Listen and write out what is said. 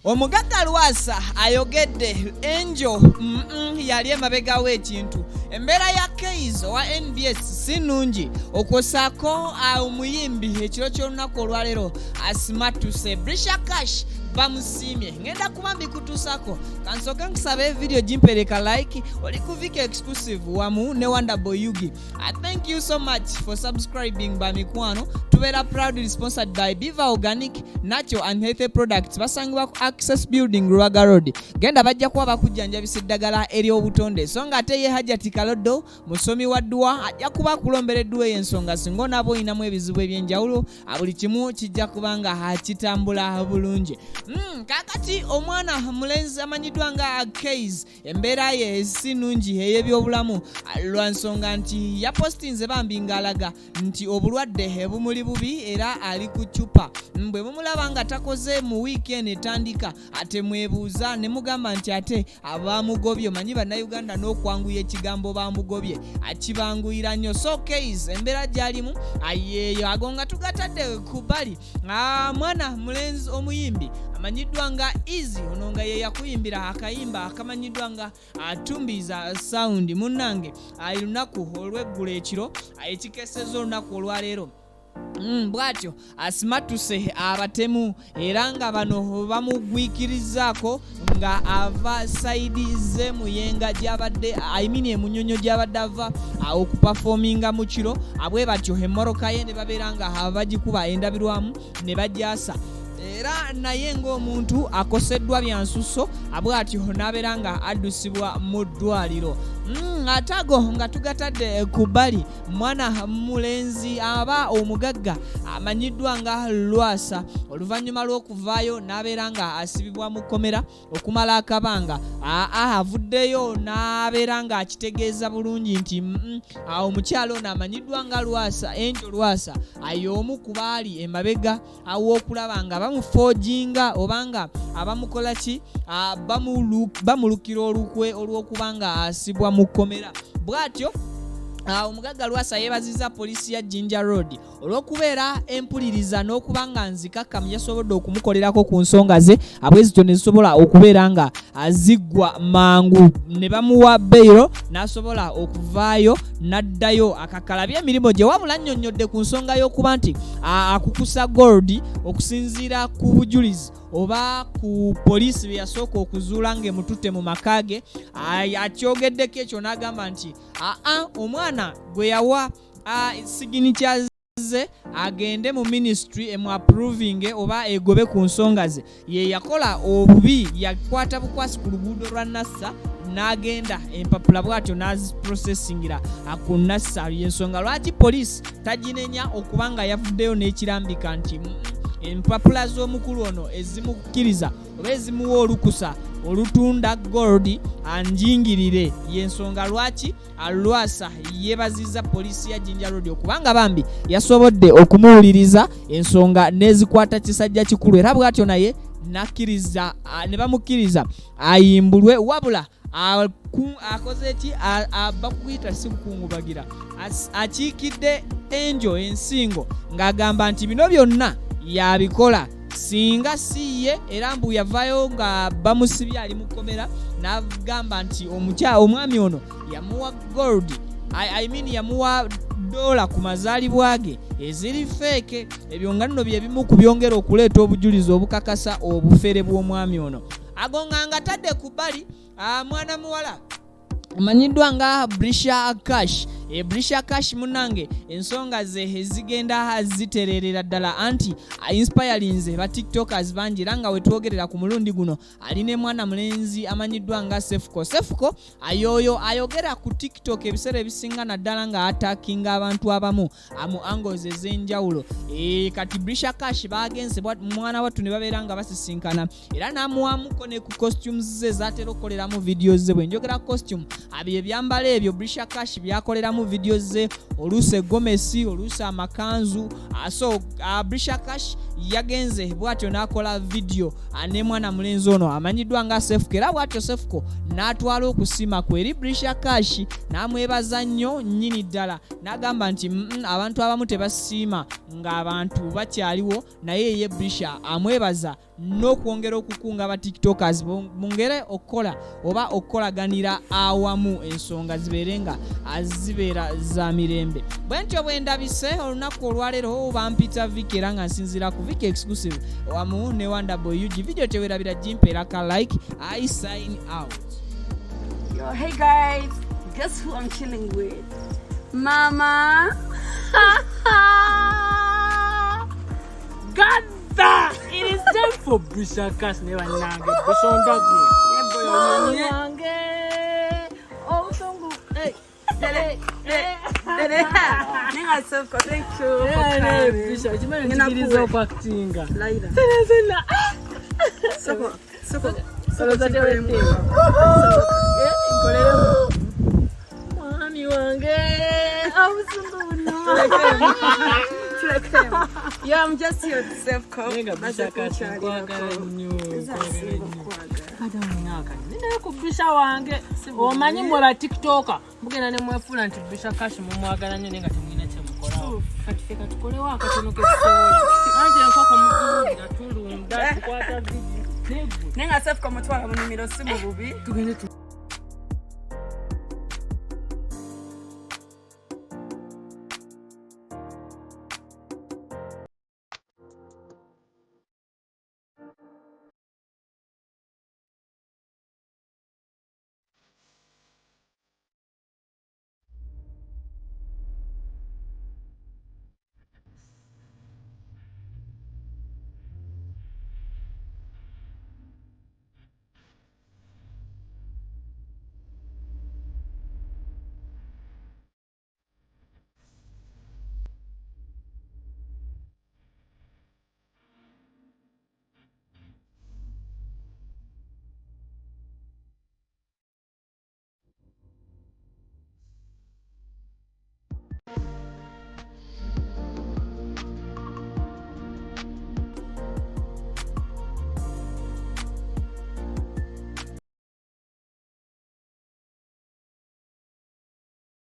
Omugagga Lwasa ayogedde Angel yali emabega w'ekintu. Embeera ya Kayz wa NBS si nnungi okwosaako omuyimbi ekiro ky'olunaku olwaleero asimatuse Brisher Kash bamusiimye. Ngenda kuba mbikutuusako kansooke nkusabe video gimpereka like oli ku Viki exclusive wamu ne Wonderboy Yugi. I thank you so much for subscribing by mikwano. Tubeera proudly sponsored by Biva Organic Natural and Healthy Products basangibwa ku Access Building Ruwaga Road. Genda bajja kuba bakujjanjabisa eddagala ery'obutonde so nga ate ye Hajati Kaloddo musomi wa dduwa ajja kuba kulombera edduwa y'ensonga singa onaba oyinamu ebizibu eby'enjawulo buli kimu kijja kubanga kitambula bulungi. Kakati omwana mulenzi amanyiddwa nga Kayz embeera ye si nnungi ey'ebyobulamu lwa nsonga nti yapostinze Bambi ng'alaga nti obulwadde bumuli bubi era ali ku ccupa. Bwe mumulaba nga takoze mu weekend etandika ate mwebuuza ne mugamba nti ate abamugobye manyi bannayuganda n'okwanguya ekigambo bamugobye akibanguyira nnyo. So Kayz embeera gy'alimu ayeeyo ago nga tugatadde ku bbali. Mwana mulenzi omuyimbi amanyiddwa nga Easy ono nga ye yakuyimbira akayimba akamanyiddwa nga atumbiza sound munnange lunaku olw'eggulo ekiro ekikeseza olunaku olwaleero. Bwatyo asimatuse abatemu era nga bano bamugwikirizaako nga ava saidi z'emuyenga gy'abadde emunyonyo gy'abadde ava okupafominga mu kiro abwe batyo emmoroka ye ne babeera nga bagikuba endabirwamu ne bajasa era naye ng'omuntu akoseddwa byansusso abwatyo n'abeera nga Adusibwa Mudwaliiro. Atago nga tugatadde ku bbali mwana mulenzi aba omugagga amanyiddwa nga Lwasa oluvannyuma lw'okuvaayo n'abeera nga asibibwa mu kkomera okumala akabanga avuddeyo n'abeera nga akitegeeza bulungi nti omukyalo ono amanyiddwa nga Lwasa Angel Lwasa ay'omu ku baali emabega aw'okulaba nga bamufoojinga obanga abamukola ki bamulukira olukwe olw'okubanga asibwa mu kkomera. Bwatyo omugagga Lwasa yeebazizza poliisi ya Jinja Road olw'okubeera empuliriza n'okubanga nzikakkamu yasobodde okumukolerako ku nsonga ze abwezityo ne zisobola okubeera nga aziggwa mangu ne bamuwa beyiro n'asobola okuvaayo n'addayo akakalabya emirimu gye wabula nnyonnyodde ku nsonga y'okuba nti akukusa gold okusinziira ku bujulizi oba ku poliisi bye yasooka okuzuula ng'emutute mu maka ge akyogeddeko ekyo n'agamba nti omwana gwe yawa signatures ze agende mu ministry emu approving oba egobe ku nsonga ze ye yakola obubi yakwata bukwasi ku luguudo lwa Nassa n'agenda empapula bwatyo n'aziprocessingira ku Nassa y'ensonga lwaki poliisi taginenya okubanga yavuddeyo n'ekirambika nti empapula z'omukulu ono ezimukkiriza oba ezimuwa olukusa olutunda gold anjingirire y'ensonga lwaki Lwasa yeebazizza poliisi ya Jinja Road okubanga Bambi yasobodde okumuwuliriza ensonga n'ezikwata kisajja kikulu era bwatyo naye nakkiriza ne bamukkiriza ayimbulwe wabula akoze eki bakuyita si kukungubagira akiikidde Angel ensingo ng'agamba nti bino byonna yabikola singa siye era mbu yavaayo nga bamusibye ali mu kkomera n'agamba nti omwami ono yamuwa gold yamuwa dola ku mazaalibwa ge eziri feeke. Ebyo nga nno bye bimu ku byongera okuleeta obujulizi obukakasa obufere bw'omwami ono. Ago nga tadde ku bbali mwana muwala amanyiddwa nga Brisher Kash. Brisher Kash munange ensonga ze zigenda zitererera ddala anti inspirinze ba tiktokers bangi era nga wetwogerera ku mulundi guno aline mwana mulenzi amanyiddwa nga Sefuko ayoyo ayogera ku TikTok ebiseera ebisinga naddala nga attackinga abantu abamu mu angles ez'enjawulo. Kati Brisher Kash bagenze mwana wattu ne babeera nga basisinkana era n'amuwamuko ne ku costumes ze zatera okukoleramu videos ze. Bwe njogera costume abye byambala ebyo Brisher Kash byakolera mu videos ze oluuse gomesi oluuse amakanzu. So Brisher Kash yagenze bwatyo n'akola video ne mwana mulenzi ono amanyiddwa nga Sefuko era bwatyo Sefuko n'atwala okusima ku eri Brisher Kash n'amwebaza nnyo nnyini ddala n'agamba nti abantu abamu tebasiima ng'abantu bakyaliwo naye ye Brisher amwebaza n'okwongera okukunga ba tiktokers mungere okukola oba okukolaganira awamu ensonga zibeerenga azibeera za mirembe. Bwentyo bwendabise olunaku olwaleero bampita Vicky era nga nsinzira ku Vicky exclusive wamu ne WonderBoy video tewerabira jimpeera ka like. I sign out. Yo, hey guys, guess who I'm chilling with? Mama. God, it is time for Brisher Kash never nange Brisher oh songo Thank you for coming. Brisher chimene kwa kutinga Laila. Soko Mami wange Yeah, I'm just here to self cup. Brisher Brisher wange omanyi mola tiktoka mugenda ne mwefula nti Brisher Kash mumwagala nnyo nenga temwina kyemukola kati feka tukolewo akatono kekisobola anje enkoko muzulira tulunda tukwata video nenga self cup mutwala mu nimero si mu bubi tugende